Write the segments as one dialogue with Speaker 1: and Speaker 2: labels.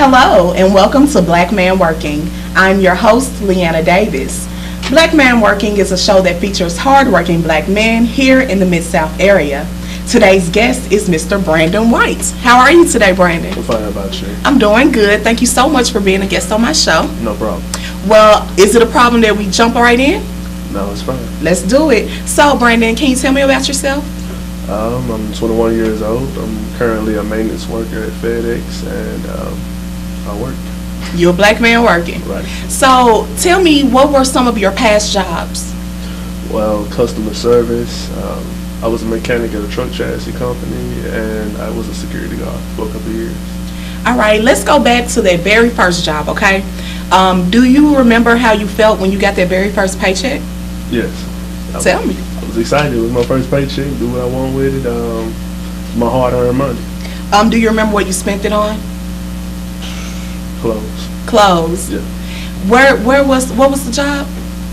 Speaker 1: Hello and welcome to Black Man Working. I'm your host, Leanna Davis. Black Man Working is a show that features hardworking black men here in the Mid-South area. Today's guest is Mr. Brandon White. How are you today, Brandon?
Speaker 2: I'm fine. How about you?
Speaker 1: I'm doing good. Thank you so much for being a guest on my show.
Speaker 2: No problem.
Speaker 1: Well, is it a problem that we jump right in?
Speaker 2: No, it's fine.
Speaker 1: Let's do it. So, Brandon, can you tell me about yourself?
Speaker 2: I'm 21 years old. I'm currently a maintenance worker at FedEx, and I work.
Speaker 1: You're a black man working.
Speaker 2: Right.
Speaker 1: So, tell me, what were some of your past jobs?
Speaker 2: Well, customer service. I was a mechanic at a truck chassis company, and I was a security guard for a couple of years.
Speaker 1: All right, let's go back to that very first job, okay? Do you remember how you felt when you got that very first paycheck?
Speaker 2: Yes.
Speaker 1: Tell me.
Speaker 2: I was excited. It was my first paycheck. Do what I want with it. My hard-earned money.
Speaker 1: Do you remember what you spent it on?
Speaker 2: Clothes.
Speaker 1: Clothes.
Speaker 2: Yeah.
Speaker 1: What was the job?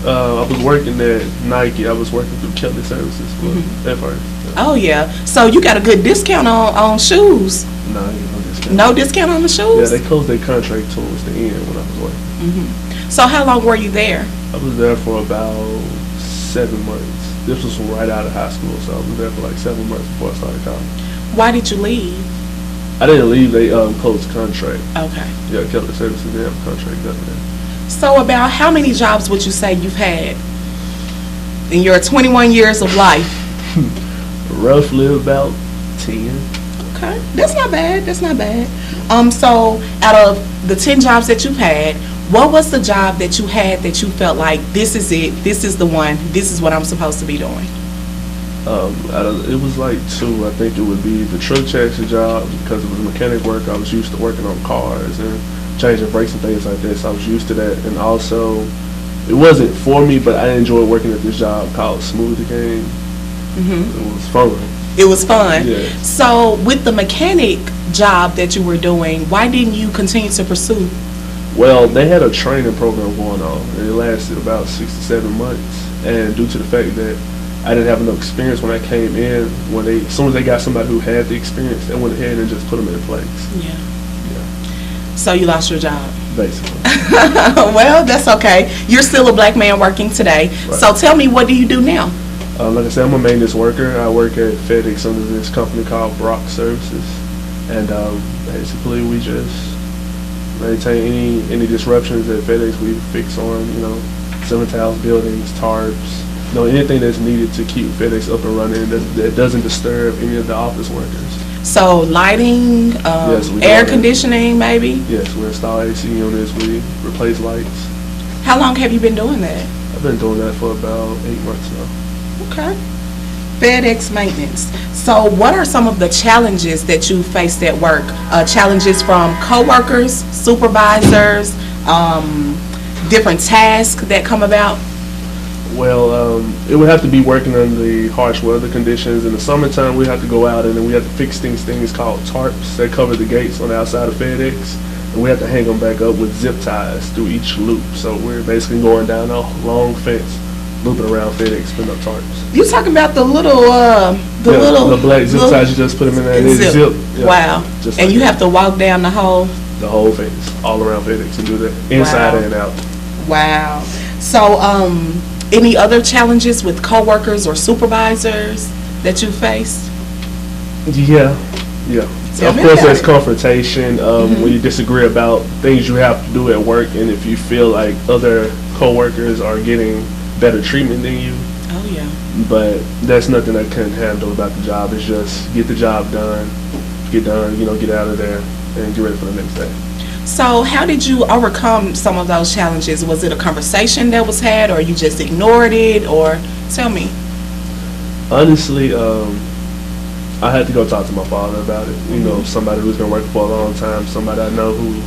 Speaker 2: I was working at Nike. I was working through Kelly Services at first. Yeah.
Speaker 1: Oh yeah. So you got a good discount on shoes.
Speaker 2: No, I didn't get no discount.
Speaker 1: No discount on the shoes?
Speaker 2: Yeah, they closed their contract towards the end when I was working.
Speaker 1: So how long were you there?
Speaker 2: I was there for about 7 months. This was right out of high school, so I was there for like 7 months before I started college.
Speaker 1: Why did you leave?
Speaker 2: I didn't leave. They closed the contract.
Speaker 1: Okay.
Speaker 2: Yeah, Kelly Services, they have a contract up there.
Speaker 1: So about how many jobs would you say you've had in your 21 years of life?
Speaker 2: Roughly about 10.
Speaker 1: Okay, that's not bad. That's not bad. So out of the 10 jobs that you've had, what was the job that you had that you felt like this is it, this is the one, this is what I'm supposed to be doing?
Speaker 2: It was like 2. I think it would be the truck chassis job because it was mechanic work. I was used to working on cars and changing brakes and things like that, so I was used to that. And also, it wasn't for me, but I enjoyed working at this job called Smoothie King. It was fun.
Speaker 1: It was fun.
Speaker 2: Yeah.
Speaker 1: So with the mechanic job that you were doing, why didn't you continue to pursue?
Speaker 2: Well, they had a training program going on, and it lasted about 6 to 7 months. And due to the fact that I didn't have enough experience when I came in, as soon as they got somebody who had the experience, they went ahead and just put them in place.
Speaker 1: Yeah. So you lost your job.
Speaker 2: Basically.
Speaker 1: Well, that's okay. You're still a black man working today.
Speaker 2: Right.
Speaker 1: So tell me, what do you do now?
Speaker 2: Like I said, I'm a maintenance worker. I work at FedEx under this company called Brock Services, and basically we just maintain any disruptions at FedEx. We fix on, ceiling tiles, buildings, tarps, anything that's needed to keep FedEx up and running that doesn't disturb any of the office workers.
Speaker 1: So lighting,
Speaker 2: Yes,
Speaker 1: air conditioning, maybe?
Speaker 2: Yes, we install AC units. We replace lights.
Speaker 1: How long have you been doing that?
Speaker 2: I've been doing that for about 8 months now.
Speaker 1: Okay. FedEx maintenance. So what are some of the challenges that you faced at work? Challenges from coworkers, supervisors, different tasks that come about?
Speaker 2: Well, it would have to be working under the harsh weather conditions. In the summertime, we have to go out and then we have to fix things called tarps that cover the gates on the outside of FedEx. And we have to hang them back up with zip ties through each loop. So we're basically going down a long fence, looping around FedEx, putting up tarps.
Speaker 1: You talking about the little,
Speaker 2: the black zip ties, you just put them in there and they zip. Yeah,
Speaker 1: wow.
Speaker 2: Just
Speaker 1: and
Speaker 2: like
Speaker 1: you
Speaker 2: that.
Speaker 1: have to walk down the whole
Speaker 2: fence, all around FedEx, and do that inside and out.
Speaker 1: Wow. So, any other challenges with coworkers or supervisors that you faced?
Speaker 2: Yeah. Of course, there's confrontation when you disagree about things you have to do at work, and if you feel like other coworkers are getting better treatment than you.
Speaker 1: Oh yeah.
Speaker 2: But that's nothing I can handle about the job. It's just get the job done, get out of there, and get ready for the next day.
Speaker 1: So how did you overcome some of those challenges? Was it a conversation that was had, or you just ignored it, or tell me?
Speaker 2: Honestly, I had to go talk to my father about it. Somebody who's been working for a long time, somebody I know who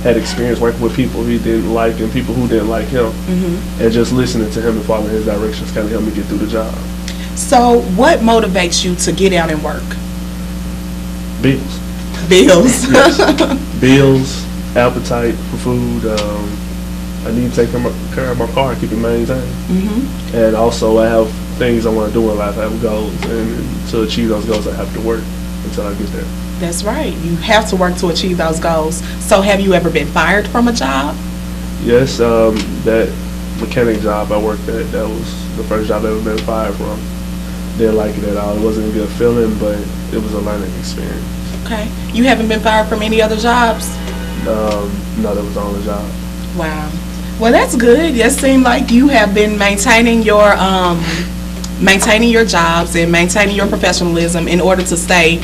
Speaker 2: had experience working with people he didn't like and people who didn't like him. And just listening to him and following his directions kind of helped me get through the job.
Speaker 1: So what motivates you to get out and work?
Speaker 2: Bills.
Speaker 1: Bills.
Speaker 2: Yes. Bills, appetite for food. I need to take care of my car and keep it maintained. And also I have things I want to do in life. I have goals, and to achieve those goals I have to work. until I get there.
Speaker 1: That's right. You have to work to achieve those goals. So have you ever been fired from a job?
Speaker 2: Yes, that mechanic job I worked at, that was the first job I've ever been fired from. Didn't like it at all. It wasn't a good feeling, but it was a learning experience.
Speaker 1: Okay. You haven't been fired from any other jobs?
Speaker 2: No, that was the only job.
Speaker 1: Wow. Well, that's good. It seemed like you have been maintaining your jobs and maintaining your professionalism in order to stay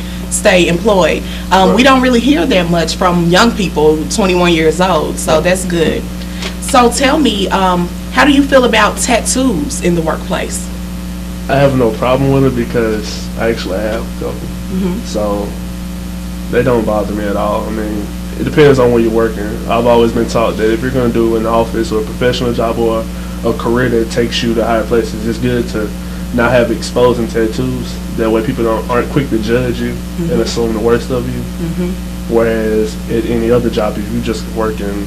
Speaker 1: employed.
Speaker 2: Right.
Speaker 1: We don't really hear that much from young people 21 years old, so that's good. So tell me, how do you feel about tattoos in the workplace?
Speaker 2: I have no problem with it because I actually have a couple. So they don't bother me at all. I mean, it depends on where you're working. I've always been taught that if you're going to do an office or a professional job or a career that takes you to higher places, it's good to not have exposing tattoos. That way people aren't quick to judge you and assume the worst of you. Whereas at any other job, if you're just working,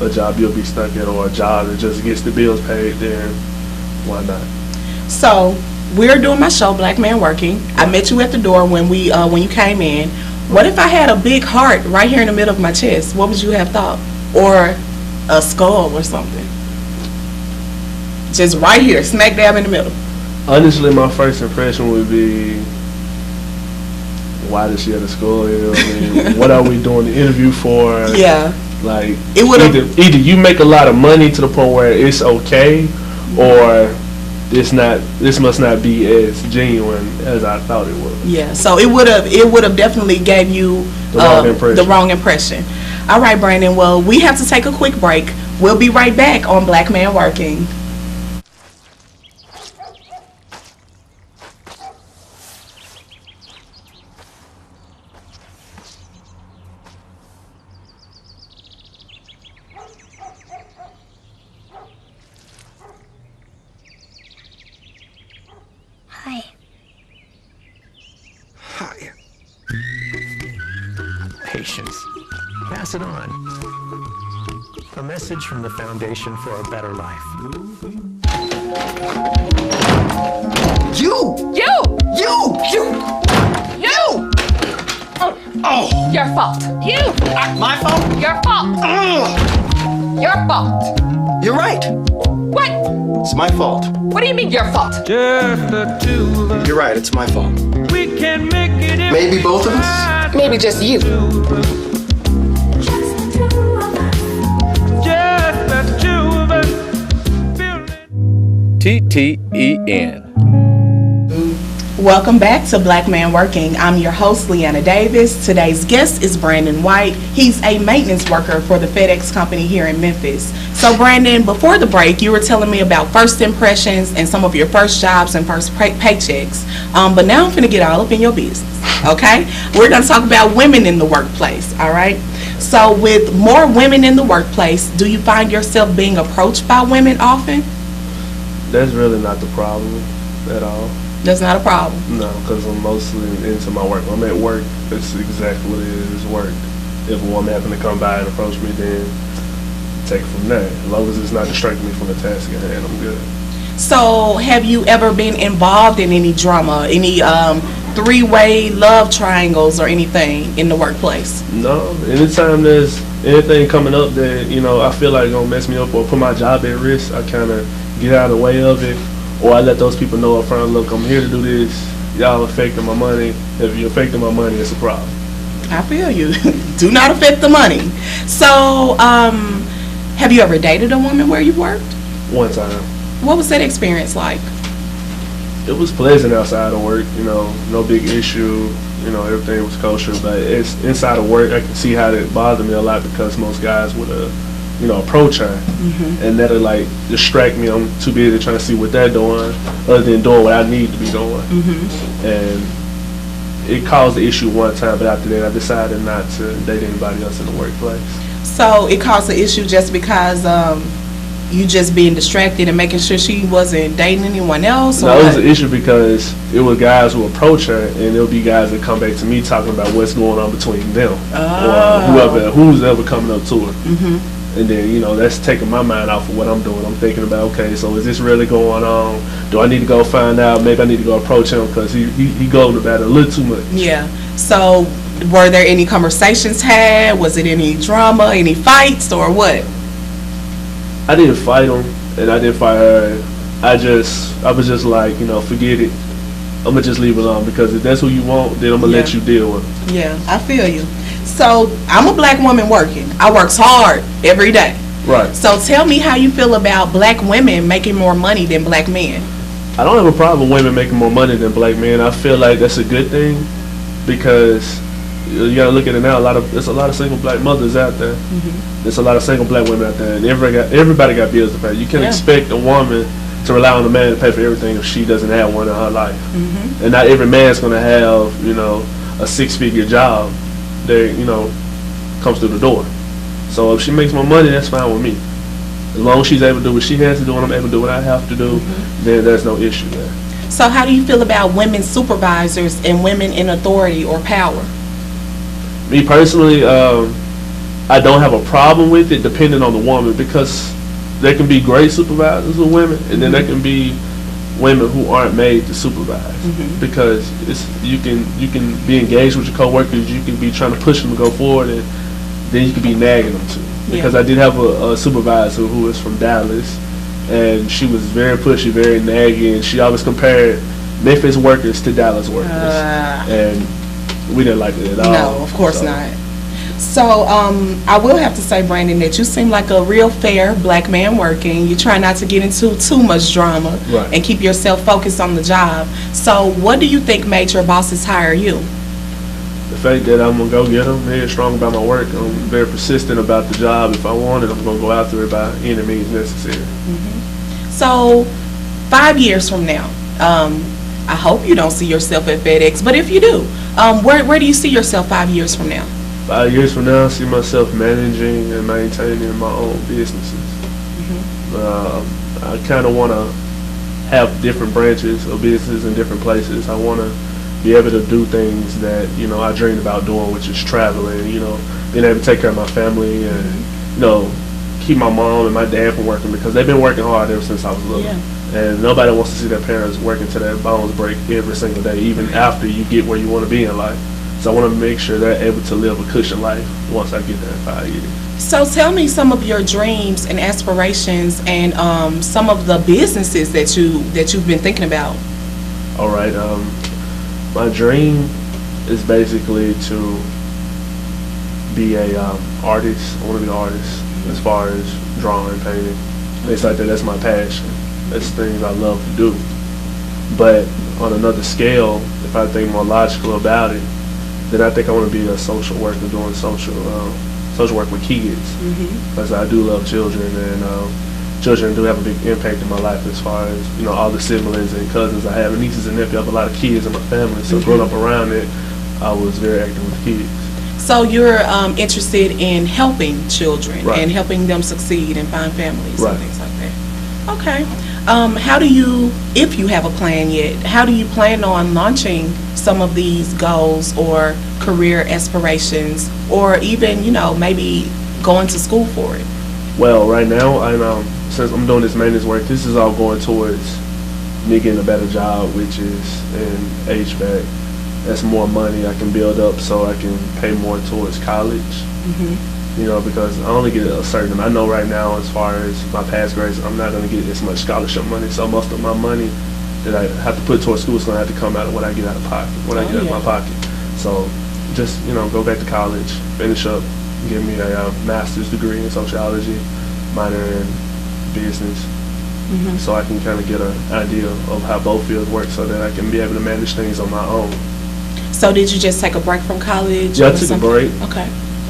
Speaker 2: a job you'll be stuck at, or a job that just gets the bills paid, then why not?
Speaker 1: So we're doing my show, Black Man Working. I met you at the door when you came in. What if I had a big heart right here in the middle of my chest? What would you have thought? Or a skull or something? Just right here, smack dab in the middle.
Speaker 2: Honestly, my first impression would be, why does she have a skull here? I mean, what are we doing the interview for?
Speaker 1: Yeah.
Speaker 2: Like,
Speaker 1: it would
Speaker 2: either you make a lot of money to the point where it's okay, or this must not be as genuine as I thought it was.
Speaker 1: Yeah, so it would have definitely gave you the wrong impression. All right, Brandon. Well, we have to take a quick break. We'll be right back on Black Man Working.
Speaker 3: Hi. Patience. Pass it on. A message from the Foundation for a Better Life.
Speaker 4: You! Oh!
Speaker 5: Your fault.
Speaker 4: My fault?
Speaker 5: Your fault.
Speaker 4: Ugh.
Speaker 5: Your fault.
Speaker 4: You're right.
Speaker 5: What?
Speaker 4: It's my fault.
Speaker 5: What do you mean your fault?
Speaker 6: Just the two of us.
Speaker 4: You're right, it's my fault.
Speaker 6: We can make it if
Speaker 4: Maybe
Speaker 6: we
Speaker 4: both of us?
Speaker 6: try.
Speaker 5: Maybe just you.
Speaker 6: Just the two of us.
Speaker 7: TTEN.
Speaker 1: Welcome back to Black Man Working. I'm your host, Leanna Davis. Today's guest is Brandon White. He's a maintenance worker for the FedEx company here in Memphis. So Brandon, before the break, you were telling me about first impressions and some of your first jobs and first paychecks. But now I'm finna get all up in your business, okay? We're gonna talk about women in the workplace, all right? So with more women in the workplace, do you find yourself being approached by women often?
Speaker 2: That's really not the problem at all.
Speaker 1: That's not a problem.
Speaker 2: No, because I'm mostly into my work. When I'm at work, that's exactly what it is, work. If a woman happen to come by and approach me, then take it from there. As long as it's not distracting me from the task at hand, I'm good.
Speaker 1: So have you ever been involved in any drama, any three-way love triangles or anything in the workplace?
Speaker 2: No, anytime there's anything coming up that, I feel like gonna mess me up or put my job at risk, I kind of get out of the way of it. Or I let those people know up front, look, I'm here to do this. Y'all affecting my money. If you're affecting my money, it's a problem.
Speaker 1: I feel you. Do not affect the money. So, have you ever dated a woman where you worked?
Speaker 2: One time.
Speaker 1: What was that experience like?
Speaker 2: It was pleasant outside of work, no big issue. Everything was kosher. But it's inside of work, I can see how it bothered me a lot because most guys would approach her, and that'll like distract me. I'm too busy trying to see what they're doing, other than doing what I need to be doing. And it caused the issue one time, but after that, I decided not to date anybody else in the workplace.
Speaker 1: So it caused the issue just because you just being distracted and making sure she wasn't dating anyone else?
Speaker 2: No, it was an issue because it was guys who approach her, and there'll be guys that come back to me talking about what's going on between them, or who's ever coming up to her. And then, you know, that's taking my mind off of what I'm doing. I'm thinking about, okay, so is this really going on? Do I need to go find out? Maybe I need to go approach him because he goes about it a little too much.
Speaker 1: Yeah. So, were there any conversations had? Was it any drama, any fights, or what?
Speaker 2: I didn't fight him, and I didn't fight her. I was just like, you know, forget it. I'm going to just leave it alone, because if that's who you want, then I'm going to let you deal with it.
Speaker 1: Yeah, I feel you. So, I'm a black woman working. I works hard every day.
Speaker 2: Right.
Speaker 1: So, tell me how you feel about black women making more money than black men.
Speaker 2: I don't have a problem with women making more money than black men. I feel like that's a good thing, because you got to look at it now. There's a lot of single black mothers out there. There's a lot of single black women out there, and everybody got bills to pay. You can't expect a woman to rely on a man to pay for everything if she doesn't have one in her life. And not every man's going to have, you know, a 6-figure job that, you know, comes through the door. So if she makes more money, that's fine with me. As long as she's able to do what she has to do and I'm able to do what I have to do, then there's no issue there.
Speaker 1: So how do you feel about women supervisors and women in authority or power?
Speaker 2: Me personally, I don't have a problem with it, depending on the woman, because there can be great supervisors with women, and then there can be women who aren't made to supervise, because you can be engaged with your coworkers, you can be trying to push them to go forward, and then you can be nagging them too. Because I did have a supervisor who was from Dallas, and she was very pushy, very nagging. She always compared Memphis workers to Dallas workers, and we didn't like it at all.
Speaker 1: No, of course not. So, I will have to say, Brandon, that you seem like a real fair black man working. You try not to get into too much drama and keep yourself focused on the job. So, what do you think made your bosses hire you?
Speaker 2: The fact that I'm going to go get them, very strong about my work. I'm very persistent about the job. If I want it, I'm going to go after it by any means necessary.
Speaker 1: So, 5 years from now, I hope you don't see yourself at FedEx, but if you do, where do you see yourself 5 years from now?
Speaker 2: 5 years from now, I see myself managing and maintaining my own businesses. I kind of want to have different branches of business in different places. I want to be able to do things that, you know, I dreamed about doing, which is traveling, you know, being able to take care of my family and, you know, keep my mom and my dad from working, because they've been working hard ever since I was little. And nobody wants to see their parents working till their bones break every single day, even after you get where you want to be in life. So I want to make sure they're able to live a cushion life once I get there in 5 years.
Speaker 1: So tell me some of your dreams and aspirations and some of the businesses that you've been thinking about.
Speaker 2: All right. My dream is basically to be a artist. I want to be an artist as far as drawing, painting, things like that. That's my passion. That's things I love to do. But on another scale, if I think more logical about it, then I think I want to be a social worker doing social work with kids, because I do love children, and children do have a big impact in my life as far as, you know, all the siblings and cousins I have, and nieces and nephews. I have a lot of kids in my family, so growing up around it, I was very active with kids.
Speaker 1: So you're interested in helping children and helping them succeed and find families and things like that. Okay. How do you, if you have a plan yet, how do you plan on launching some of these goals or career aspirations, or even, you know, maybe going to school for it?
Speaker 2: Well, right now, since I'm doing this maintenance work, this is all going towards me getting a better job, which is in HVAC. That's more money I can build up so I can pay more towards college. You know, because I only get a certain amount. I know right now, as far as my past grades, I'm not going to get as much scholarship money. So most of my money that I have to put towards school is going to have to come out of what I get out of pocket, what I get out of my pocket. So just, you know, go back to college, finish up, get me a master's degree in sociology, minor in business, so I can kind of get an idea of how both fields work, so that I can be able to manage things on my own.
Speaker 1: So did you just take a break from college?
Speaker 2: Yeah, I took a break.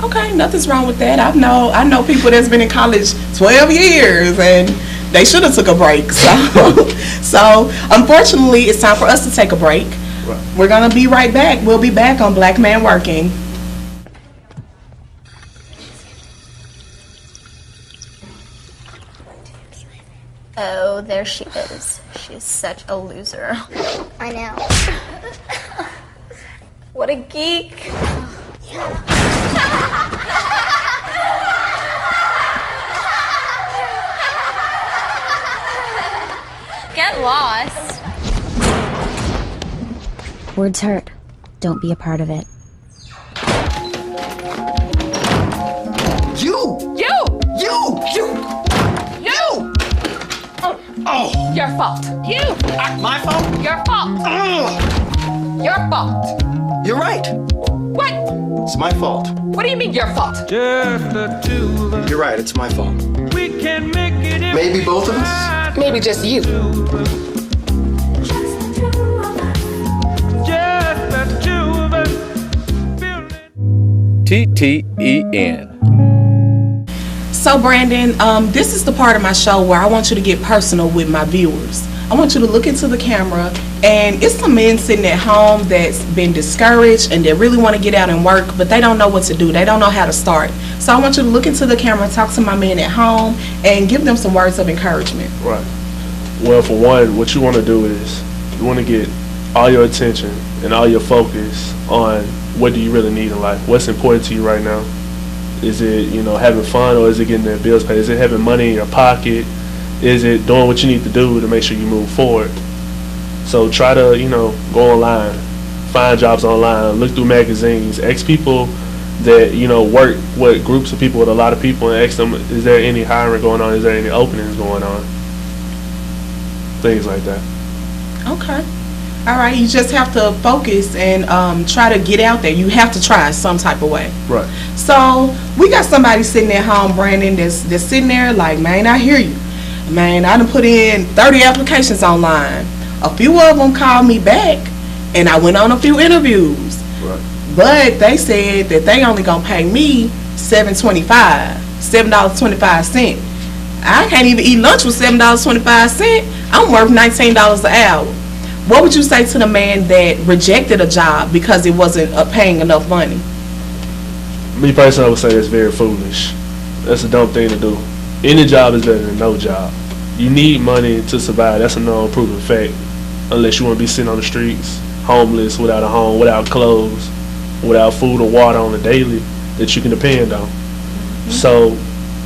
Speaker 1: Okay, nothing's wrong with that. I know people that's been in college 12 years and they should have took a break. So unfortunately, it's time for us to take a break. We're gonna be right back. We'll be back on Black Man Working.
Speaker 7: Oh, there she is. She's such a loser.
Speaker 8: I know.
Speaker 7: What a geek.
Speaker 9: Words hurt. Don't be a part of it.
Speaker 4: You! Oh!
Speaker 5: Your fault.
Speaker 4: My fault?
Speaker 5: Your fault. Your fault.
Speaker 4: You're right.
Speaker 5: What?
Speaker 4: It's my fault.
Speaker 5: What do you mean your fault?
Speaker 6: Just the two of us.
Speaker 4: You're right, it's my fault.
Speaker 6: We can make it if
Speaker 4: Maybe both of us?
Speaker 5: Maybe just you.
Speaker 6: Just the two of us.
Speaker 10: TTEN.
Speaker 1: So Brandon, this is the part of my show where I want you to get personal with my viewers. I want you to look into the camera, and it's some men sitting at home that's been discouraged and they really want to get out and work, but they don't know what to do. They don't know how to start. So I want you to look into the camera, talk to my men at home, and give them some words of encouragement.
Speaker 2: Right. Well, for one, what you want to do is you want to get all your attention and all your focus on what do you really need in life. What's important to you right now? Is it, having fun, or is it getting their bills paid? Is it having money in your pocket? Is it doing what you need to do to make sure you move forward? So try to, go online, find jobs online, look through magazines, ask people that, work with groups of people, with a lot of people, and ask them, is there any hiring going on? Is there any openings going on? Things like that.
Speaker 1: Okay. All right, you just have to focus and try to get out there. You have to try some type of way.
Speaker 2: Right.
Speaker 1: So we got somebody sitting at home, Brandon, that's sitting there like, man, I hear you. Man, I done put in 30 applications online. A few of them called me back, and I went on a few interviews.
Speaker 2: Right.
Speaker 1: But they said that they only gonna pay me $7.25. I can't even eat lunch with $7.25. I'm worth $19 an hour. What would you say to the man that rejected a job because it wasn't paying enough money?
Speaker 2: Me personally, I would say that's very foolish. That's a dumb thing to do. Any job is better than no job. You need money to survive. That's a known proven fact. Unless you want to be sitting on the streets, homeless, without a home, without clothes, without food or water on a daily that you can depend on. Mm-hmm. So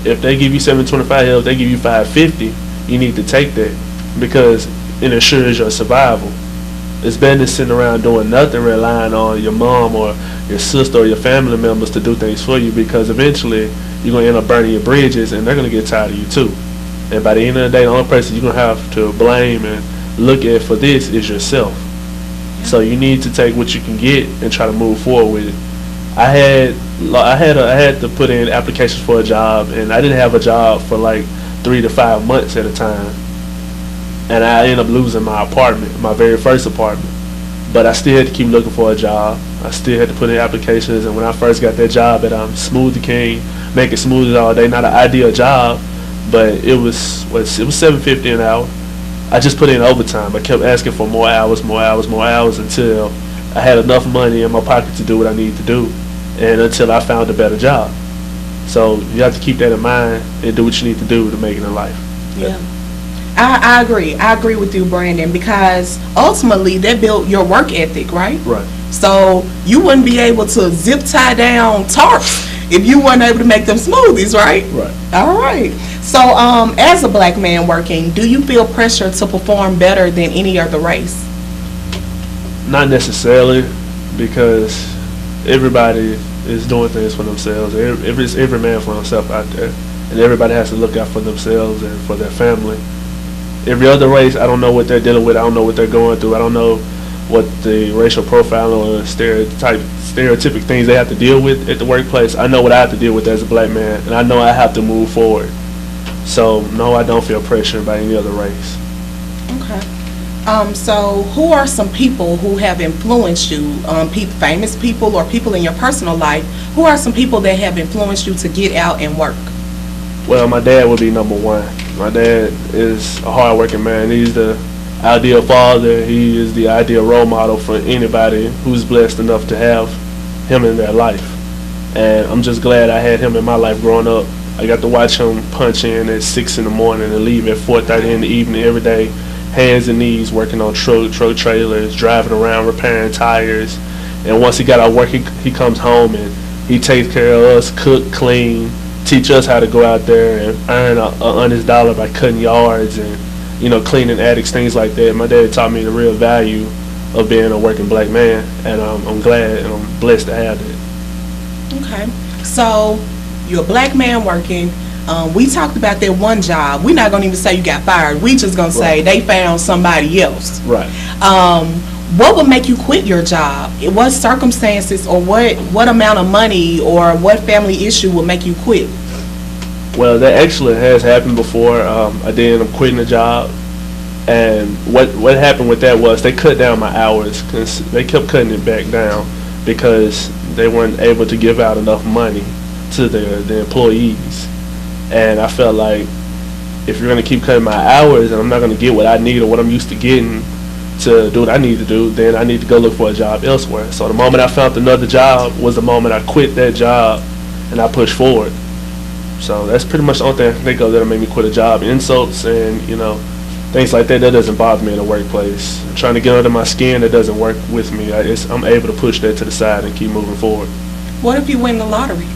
Speaker 2: if they give you $7.25, if they give you $5.50, you need to take that, because it ensures your survival. It's better than sitting around doing nothing, relying on your mom or your sister or your family members to do things for you, because eventually you're going to end up burning your bridges and they're going to get tired of you too. And by the end of the day, the only person you're going to have to blame and look at for this is yourself. So you need to take what you can get and try to move forward with it. I had to put in applications for a job, and I didn't have a job for like 3 to 5 months at a time. And I ended up losing my apartment, my very first apartment. But I still had to keep looking for a job. I still had to put in applications, and when I first got that job at Smoothie King, making smoothies all day, not an ideal job, but it was $7.50 an hour. I just put in overtime. I kept asking for more hours until I had enough money in my pocket to do what I needed to do, and until I found a better job. So you have to keep that in mind and do what you need to do to make it in life.
Speaker 1: Yeah. I agree. I agree with you, Brandon, because ultimately that built your work ethic, right?
Speaker 2: Right.
Speaker 1: So you wouldn't be able to zip tie down tarps if you weren't able to make them smoothies, right?
Speaker 2: Right.
Speaker 1: All right. So as a black man working, do you feel pressure to perform better than any other race?
Speaker 2: Not necessarily, because everybody is doing things for themselves. Every man for himself out there, and everybody has to look out for themselves and for their family. Every other race, I don't know what they're dealing with. I don't know what they're going through. I don't know what the racial profiling or stereotypic things they have to deal with at the workplace. I know what I have to deal with as a black man, and I know I have to move forward. So no, I don't feel pressured by any other race.
Speaker 1: Okay. So who are some people who have influenced you, famous people or people in your personal life, who are some people that have influenced you to get out and work?
Speaker 2: Well, my dad would be number one. My dad is a hard-working man. He's the ideal father. He is the ideal role model for anybody who's blessed enough to have him in their life. And I'm just glad I had him in my life growing up. I got to watch him punch in at 6 in the morning and leave at 4:30 in the evening every day, hands and knees, working on truck trailers, driving around, repairing tires. And once he got out of work, he comes home and he takes care of us, cook, clean, teach us how to go out there and earn an honest dollar by cutting yards and, cleaning attics, things like that. My dad taught me the real value of being a working black man, and I'm glad and I'm blessed to have that.
Speaker 1: Okay, so you're a black man working. We talked about that one job. We're not gonna even say you got fired. We just gonna say they found somebody else.
Speaker 2: Right.
Speaker 1: What would make you quit your job? What circumstances or what amount of money or what family issue would make you quit?
Speaker 2: Well, that actually has happened before. I did end up quitting the job, and what happened with that was they cut down my hours because they kept cutting it back down because they weren't able to give out enough money to the employees. And I felt like if you're going to keep cutting my hours and I'm not going to get what I need or what I'm used to getting to do what I need to do, then I need to go look for a job elsewhere. So the moment I found another job was the moment I quit that job and I pushed forward. So that's pretty much the only thing I can think of that'll make me quit a job. Insults and, things like that doesn't bother me in the workplace. Trying to get under my skin, that doesn't work with me. I'm able to push that to the side and keep moving forward.
Speaker 1: What if you win the lottery?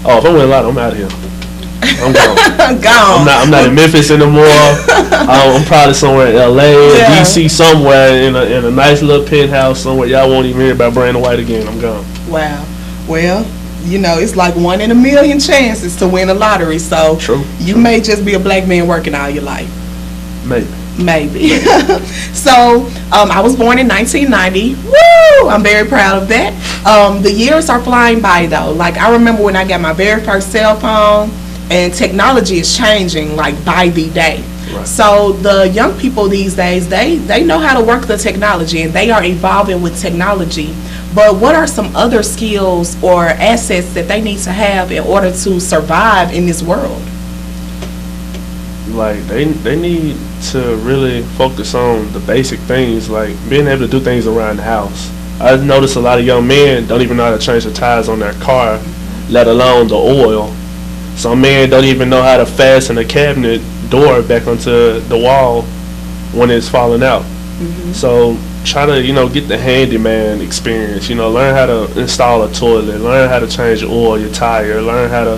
Speaker 2: Oh, if I win the lottery, I'm out of here. I'm gone.
Speaker 1: Gone.
Speaker 2: I'm not in Memphis anymore. I'm probably somewhere in LA or DC somewhere in a nice little penthouse somewhere. Y'all won't even hear about Brandon White again. I'm gone.
Speaker 1: Wow. Well, it's like 1 in a million chances to win a lottery. So
Speaker 2: true.
Speaker 1: You may just be a black man working all your life. Maybe. So I was born in 1990. Woo! I'm very proud of that. The years are flying by though. Like I remember when I got my very first cell phone. And technology is changing like by the day. Right. So the young people these days, they know how to work the technology and they are evolving with technology. But what are some other skills or assets that they need to have in order to survive in this world?
Speaker 2: Like they need to really focus on the basic things, like being able to do things around the house. I've noticed a lot of young men don't even know how to change the tires on their car, let alone the oil. Some men don't even know how to fasten a cabinet door back onto the wall when it's falling out. Mm-hmm. So try to, get the handyman experience, learn how to install a toilet, learn how to change your oil, your tire, learn how to,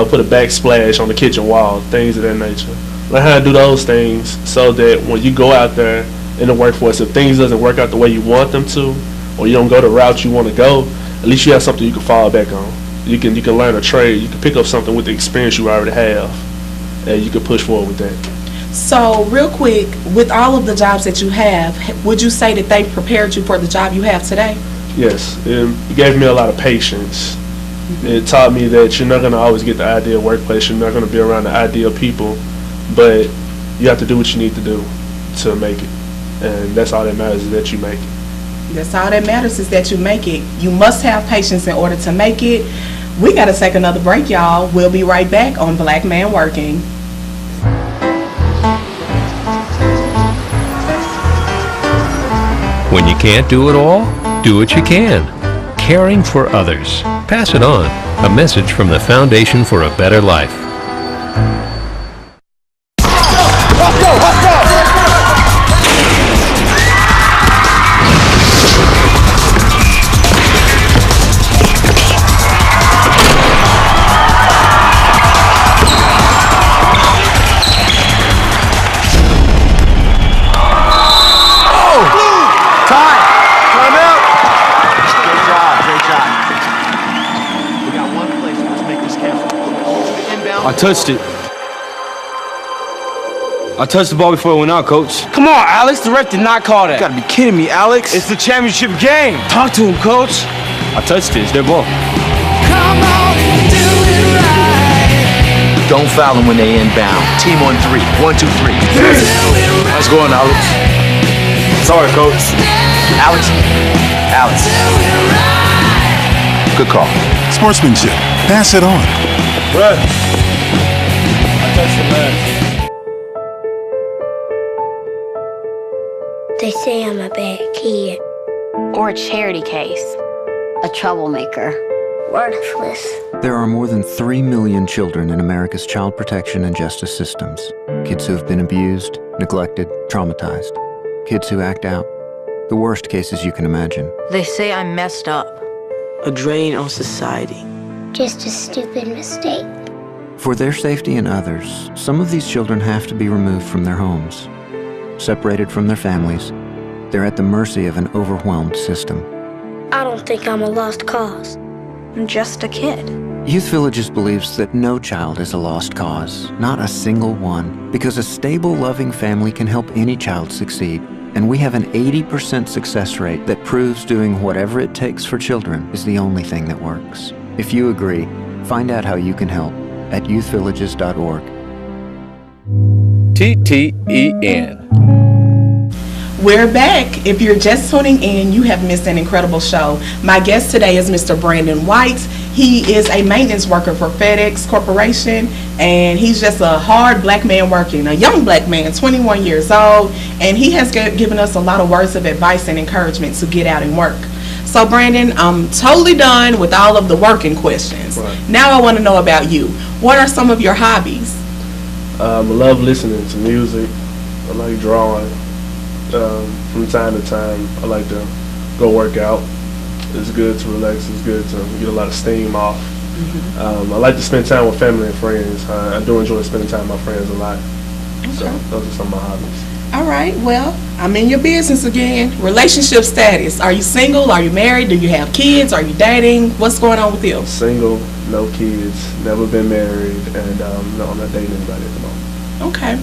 Speaker 2: put a backsplash on the kitchen wall, things of that nature. Learn how to do those things so that when you go out there in the workforce, if things doesn't work out the way you want them to, or you don't go the route you want to go, at least you have something you can fall back on. You can learn a trade. You can pick up something with the experience you already have, and you can push forward with that.
Speaker 1: So, real quick, with all of the jobs that you have, would you say that they prepared you for the job you have today?
Speaker 2: Yes, it gave me a lot of patience. Mm-hmm. It taught me that you're not going to always get the ideal workplace. You're not going to be around the ideal people, but you have to do what you need to do to make it, and that's all that matters is that you make it.
Speaker 1: That's all that matters is that you make it. You must have patience in order to make it. We got to take another break, y'all. We'll be right back on Black Man Working.
Speaker 3: When you can't do it all, do what you can. Caring for others. Pass it on. A message from the Foundation for a Better Life.
Speaker 11: I touched it. I touched the ball before it went out, coach. Come on, Alex. The ref did not call that. You gotta be kidding me, Alex. It's the championship game. Talk to him, coach. I touched it. It's their ball. Come on, do it right.
Speaker 12: Don't foul them when they inbound. Team on 3. 1, 2, 3.
Speaker 11: Nice going, Alex. Sorry, coach.
Speaker 12: Alex. Good call.
Speaker 13: Sportsmanship. Pass it on.
Speaker 11: Ref. I touched the last.
Speaker 8: They say I'm a bad kid.
Speaker 14: Or a charity case. A troublemaker.
Speaker 8: Worthless.
Speaker 15: There are more than 3 million children in America's child protection and justice systems. Kids who have been abused, neglected, traumatized. Kids who act out. The worst cases you can imagine.
Speaker 14: They say I'm messed up.
Speaker 16: A drain on society.
Speaker 8: Just a stupid mistake.
Speaker 15: For their safety and others, some of these children have to be removed from their homes, separated from their families, they're at the mercy of an overwhelmed system.
Speaker 8: I don't think I'm a lost cause.
Speaker 9: I'm just a kid.
Speaker 15: Youth Villages believes that no child is a lost cause, not a single one, because a stable, loving family can help any child succeed. And we have an 80% success rate that proves doing whatever it takes for children is the only thing that works. If you agree, find out how you can help at youthvillages.org.
Speaker 10: TTEN.
Speaker 1: We're back. If you're just tuning in, you have missed an incredible show. My guest today is Mr. Brandon White. He is a maintenance worker for FedEx Corporation, and he's just a hard black man working, a young black man, 21 years old, and he has given us a lot of words of advice and encouragement to get out and work. So Brandon, I'm totally done with all of the working questions.
Speaker 2: Right.
Speaker 1: Now I want to know about you. What are some of your hobbies?
Speaker 2: I love listening to music. I like drawing. From time to time, I like to go work out. It's good to relax. It's good to get a lot of steam off. I like to spend time with family and friends. I do enjoy spending time with my friends a lot. Okay. So those are some of my hobbies.
Speaker 1: All right. Well, I'm in your business again. Relationship status. Are you single? Are you married? Do you have kids? Are you dating? What's going on with you?
Speaker 2: Single, no kids, never been married, and no, I'm not dating anybody at the moment.
Speaker 1: Okay.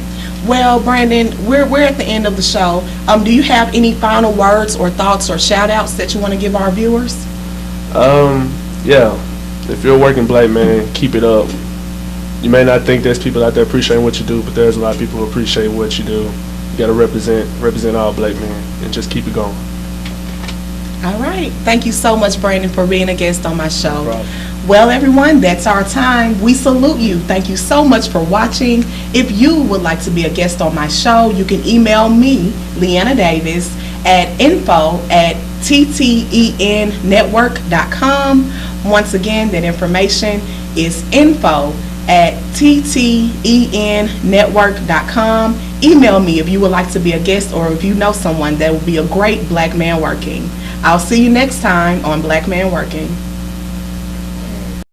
Speaker 1: Well, Brandon, we're at the end of the show. Do you have any final words or thoughts or shout outs that you want to give our viewers?
Speaker 2: Yeah. If you're a working black man, keep it up. You may not think there's people out there appreciating what you do, but there's a lot of people who appreciate what you do. You got to represent all black men and just keep it going.
Speaker 1: All right. Thank you so much, Brandon, for being a guest on my show.
Speaker 2: No problem.
Speaker 1: Well, everyone, that's our time. We salute you. Thank you so much for watching. If you would like to be a guest on my show, you can email me, Leanna Davis, at info@ttenetwork.com. Once again, that information is info@ttenetwork.com. Email me if you would like to be a guest or if you know someone that would be a great black man working. I'll see you next time on Black Man Working.